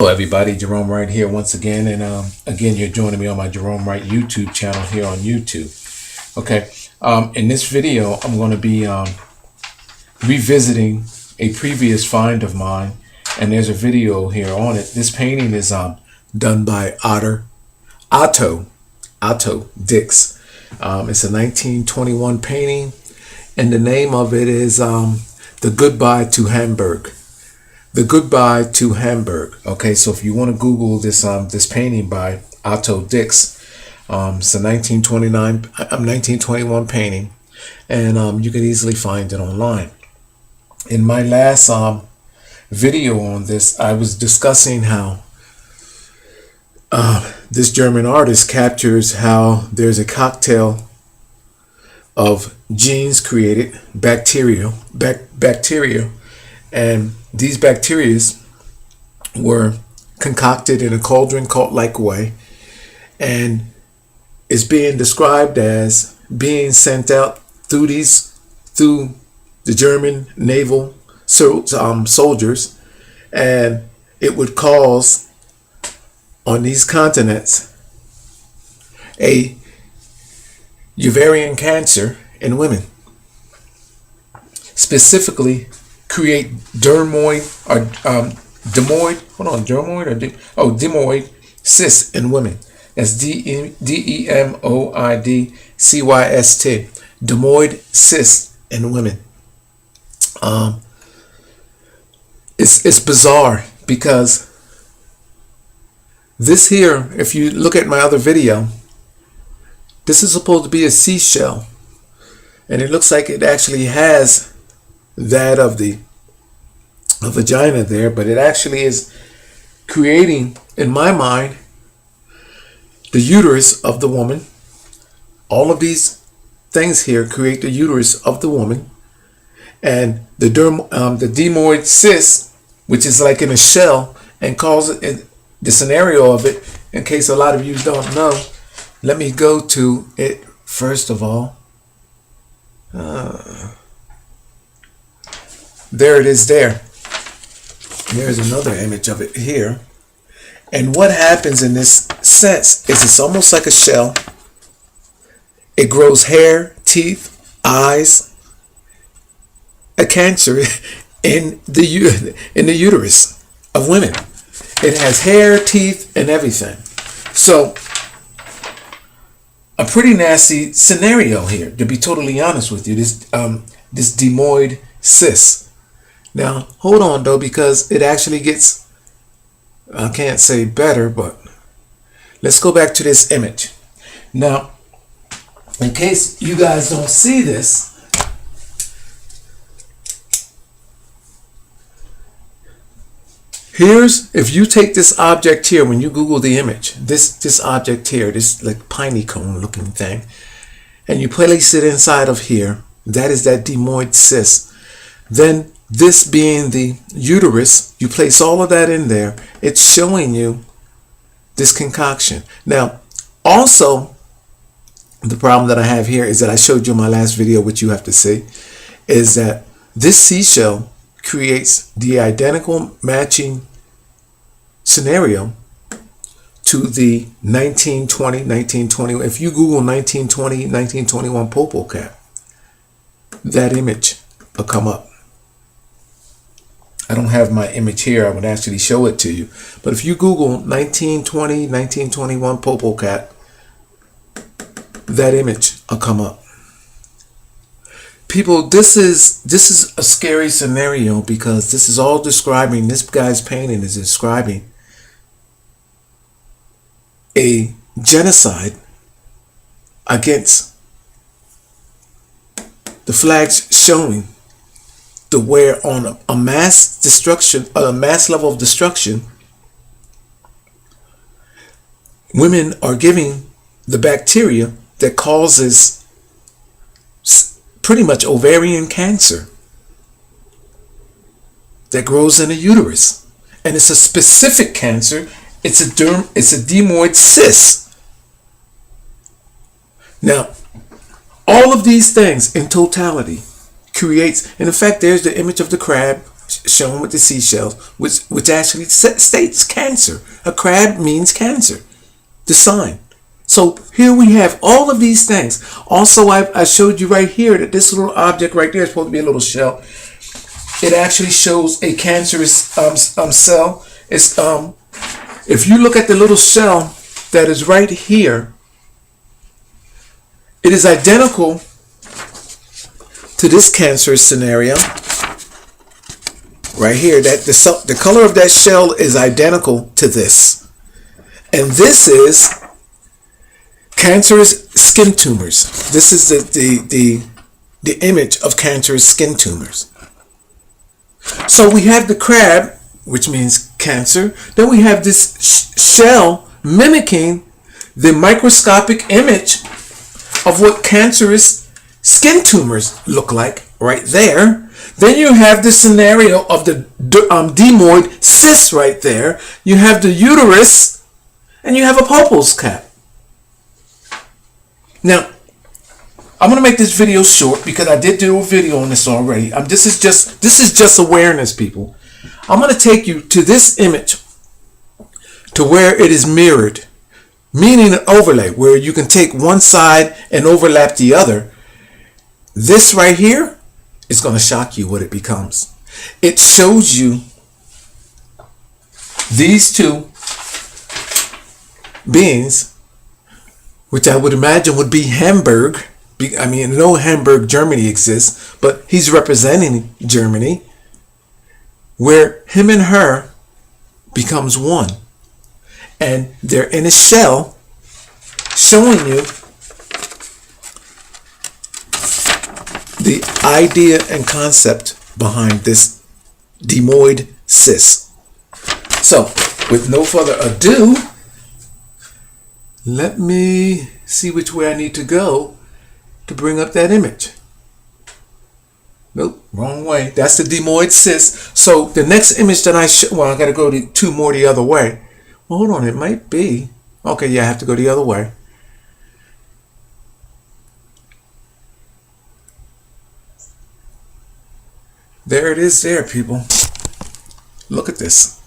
Hello everybody, Jerome Wright here once again, and again you're joining me on my Jerome Wright YouTube channel here on YouTube. Okay, in this video I'm going to be revisiting a previous find of mine, and there's a video here on it. This painting is done by Otto Dix. It's a 1921 painting, and the name of it is The Goodbye to Hamburg. The Goodbye to Hamburg. Okay, so if you want to Google this this painting by Otto Dix, it's a 1921 painting, and you can easily find it online. In my last video on this, I was discussing how this German artist captures how there's a cocktail of genes created, bacteria, and these bacteria were concocted in a cauldron cult-like way, and is being described as being sent out through the German naval soldiers, and it would cause on these continents a Ovarian cancer in women, specifically create demoid cysts in women. That's demoid cyst, demoid cysts in women. It's bizarre because this here, if you look at my other video, this is supposed to be a seashell, and it looks like it actually has that of a vagina there, but it actually is creating, in my mind, the uterus of the woman. All of these things here create the uterus of the woman, and the demoid cyst, which is like in a shell, and causes the scenario of it. In case a lot of you don't know, let me go to it first of all. There it is there. There's another image of it here. And what happens in this sense is it's almost like a shell. It grows hair, teeth, eyes, a cancer in the uterus of women. It has hair, teeth, and everything. So a pretty nasty scenario here, to be totally honest with you. This demoid cyst. Now, hold on though, because it actually gets, I can't say better, but let's go back to this image. Now, in case you guys don't see this, if you take this object here, when you Google the image, this object here, this like piney cone looking thing, and you place it inside of here, that is that demoid cyst. Then this being the uterus, you place all of that in there, it's showing you this concoction. Now, also, the problem that I have here is that I showed you in my last video, which you have to see, is that this seashell creates the identical matching scenario to the 1920, if you Google 1920, 1921 popo cat, that image will come up. I don't have my image here. I would actually show it to you. But if you Google 1920, 1921 popo cat, that image will come up. People, this is a scary scenario, because this is all describing, this guy's painting is describing a genocide against the flags showing the where on a mass destruction, a mass level of destruction, women are giving the bacteria that causes pretty much ovarian cancer that grows in a uterus, and it's a specific cancer. It's a demoid cyst. Now, all of these things in totality creates, and in fact, there's the image of the crab shown with the seashells, which actually states cancer. A crab means cancer, the sign. So here we have all of these things. Also, I showed you right here that this little object right there is supposed to be a little shell. It actually shows a cancerous cell. It's if you look at the little shell that is right here, it is identical to this cancerous scenario right here. That the color of that shell is identical to this, and this is cancerous skin tumors. This is the image of cancerous skin tumors. So we have the crab, which means cancer. Then we have this shell mimicking the microscopic image of what cancerous skin tumors look like right there. Then you have the scenario of the demoid cyst right there. You have the uterus, and you have a Poppel's cap. Now, I'm going to make this video short because I did do a video on this already. This is just awareness, people. I'm going to take you to this image to where it is mirrored, meaning an overlay, where you can take one side and overlap the other. This right here is going to shock you what it becomes. It shows you these two beings, which I would imagine would be Hamburg. I mean, no Hamburg, Germany exists, but he's representing Germany, where him and her becomes one. And they're in a shell showing you the idea and concept behind this demoid cyst. So, with no further ado, let me see which way I need to go to bring up that image. Nope, wrong way. That's the demoid cyst. So the next image that I got to go to two more the other way. Well, hold on, it might be. Okay, yeah, I have to go the other way. There it is there, people. Look at this.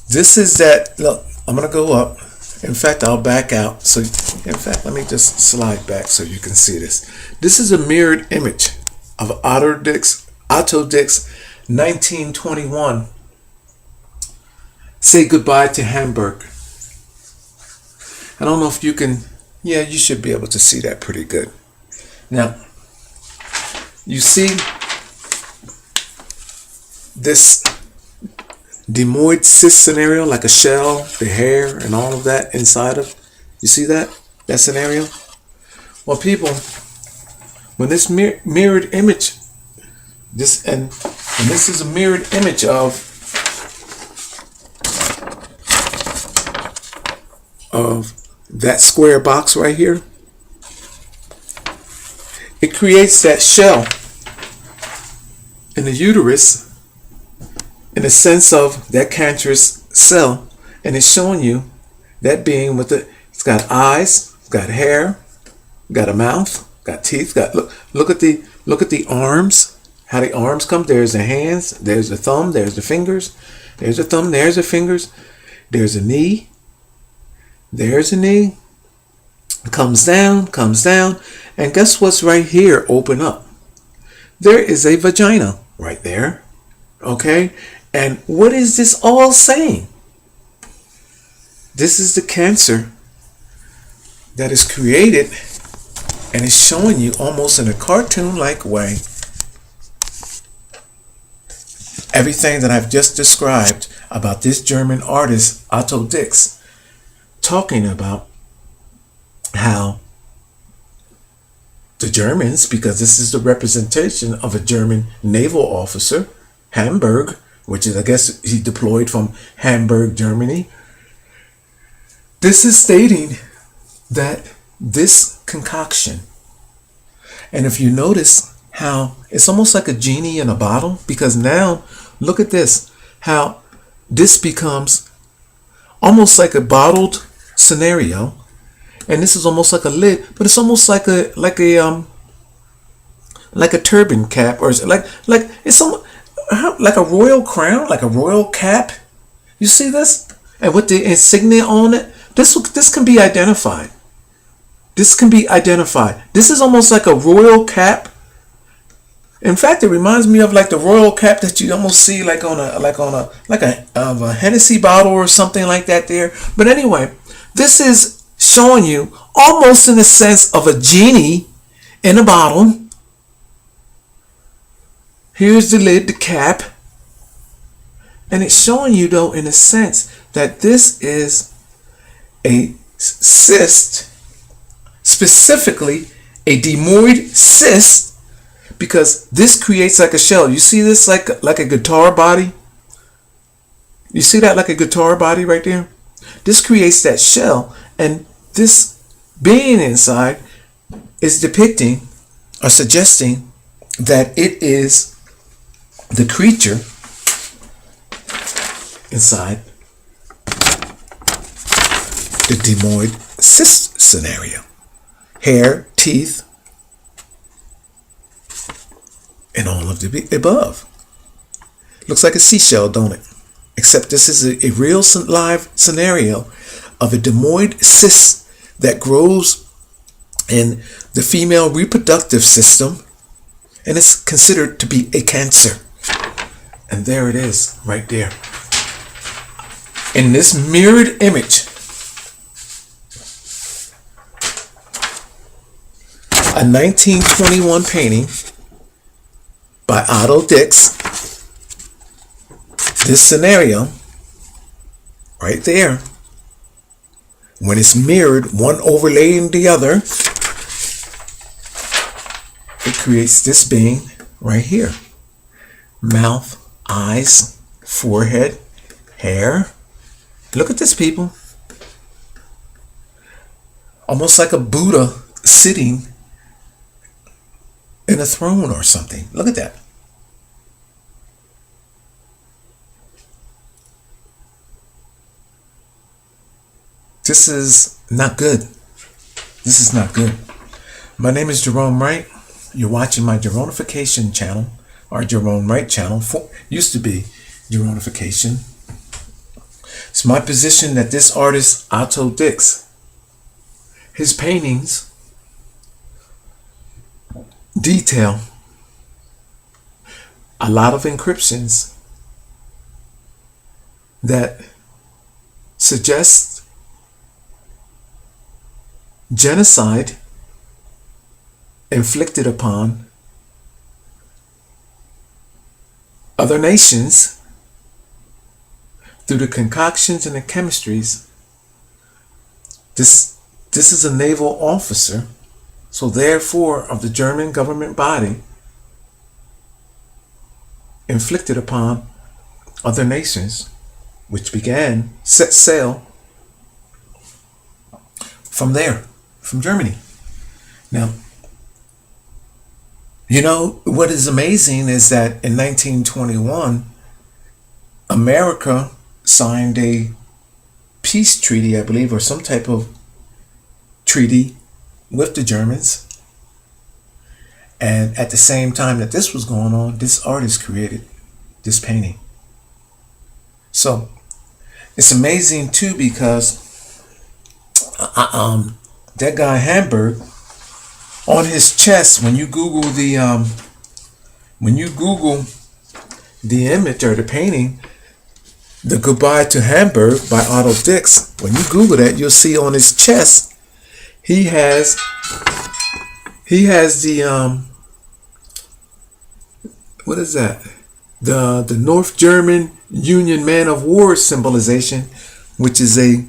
This is that, look, I'm going to go up. In fact, I'll back out. So, in fact, let me just slide back so you can see this. This is a mirrored image of Otto Dix, 1921. Say goodbye to Hamburg. I don't know if you can, yeah, you should be able to see that pretty good. Now, you see this demoid cyst scenario, like a shell, the hair, and all of that inside of, you see that scenario? Well, people, when this mirrored image, this is a mirrored image of that square box right here, it creates that shell in the uterus in the sense of that cancerous cell, and it's showing you that being with it's got eyes, it's got hair, got a mouth, got teeth, got look at the arms, how the arms come. There's the hands, there's the thumb, there's the fingers, there's the thumb, there's the fingers, there's a knee, there's a knee, comes down, and guess what's right here? Open up. There is a vagina right there. Okay? And what is this all saying? This is the cancer that is created, and it's showing you almost in a cartoon-like way everything that I've just described about this German artist, Otto Dix, talking about how the Germans, because this is the representation of a German naval officer, Hamburg, which is, I guess, he deployed from Hamburg, Germany. This is stating that this concoction, and if you notice how it's almost like a genie in a bottle, because now look at this, how this becomes almost like a bottled scenario, and this is almost like a lid, but it's almost like a turban cap, or like it's almost, like a royal crown, like a royal cap. You see this? And with the insignia on it, this can be identified. This can be identified. This is almost like a royal cap. In fact, it reminds me of like the royal cap that you almost see like on a Hennessy bottle or something like that there. But anyway, this is showing you almost in the sense of a genie in a bottle. Here's the lid, the cap. And it's showing you though in a sense that this is a cyst, specifically a demoid cyst, because this creates like a shell. You see this like a guitar body? You see that like a guitar body right there? This creates that shell, and this being inside is depicting or suggesting that it is the creature inside the demoid cyst scenario. Hair, teeth, and all of the above. Looks like a seashell, don't it? Except this is a real live scenario of a demoid cyst that grows in the female reproductive system, and it's considered to be a cancer. And there it is, right there. In this mirrored image, a 1921 painting by Otto Dix. This scenario, right there, when it's mirrored, one overlaying the other, it creates this being right here. Mouth, eyes, forehead, hair. Look at this, people. Almost like a Buddha sitting in a throne or something. Look at that. This is not good. This is not good. My name is Jerome Wright. You're watching my Jeronification channel, or Jerome Wright channel. Used to be Jeronification. It's my position that this artist, Otto Dix, his paintings detail a lot of encryptions that suggest genocide inflicted upon other nations through the concoctions and the chemistries. This is a naval officer, so therefore of the German government body, inflicted upon other nations, which set sail from there, from Germany. Now, you know, what is amazing is that in 1921, America signed a peace treaty, I believe, or some type of treaty with the Germans. And at the same time that this was going on, this artist created this painting. So it's amazing too, because that guy Hamburg, on his chest, when you Google the image or the painting, the Goodbye to Hamburg by Otto Dix, when you Google that, you'll see on his chest he has the what is that? The North German Union Man of War symbolization, which is a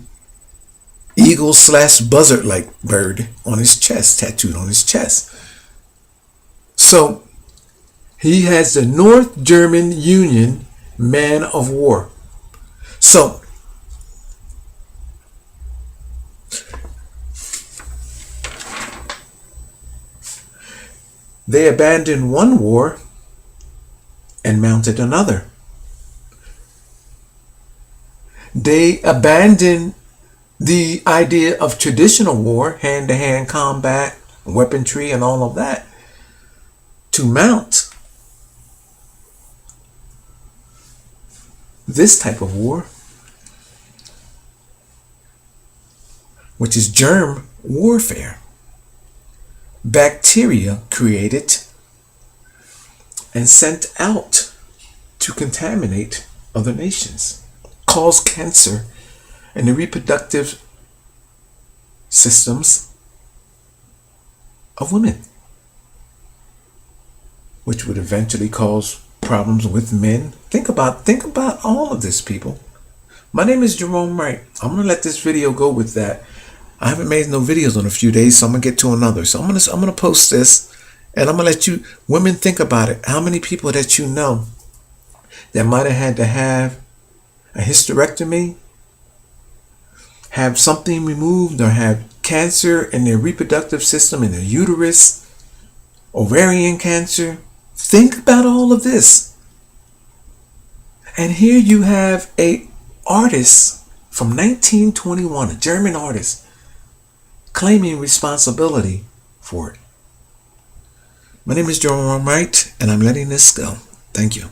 eagle/buzzard-like bird on his chest, tattooed on his chest. So he has the North German Union Man of War. So they abandoned one war and mounted another. They abandoned the idea of traditional war, hand-to-hand combat, weaponry, and all of that, to mount this type of war, which is germ warfare. Bacteria created and sent out to contaminate other nations, cause cancer in the reproductive systems of women, which would eventually cause problems with men. Think about all of this, people. My name is Jerome Wright. I'm gonna let this video go with that. I haven't made no videos in a few days, so I'm gonna get to another. So I'm gonna post this, and I'm gonna let you women think about it. How many people that you know that might have had to have a hysterectomy, have something removed, or have cancer in their reproductive system, in their uterus, ovarian cancer? Think about all of this. And here you have a artist from 1921, a German artist, claiming responsibility for it. My name is Jerome Wright, and I'm letting this go. Thank you.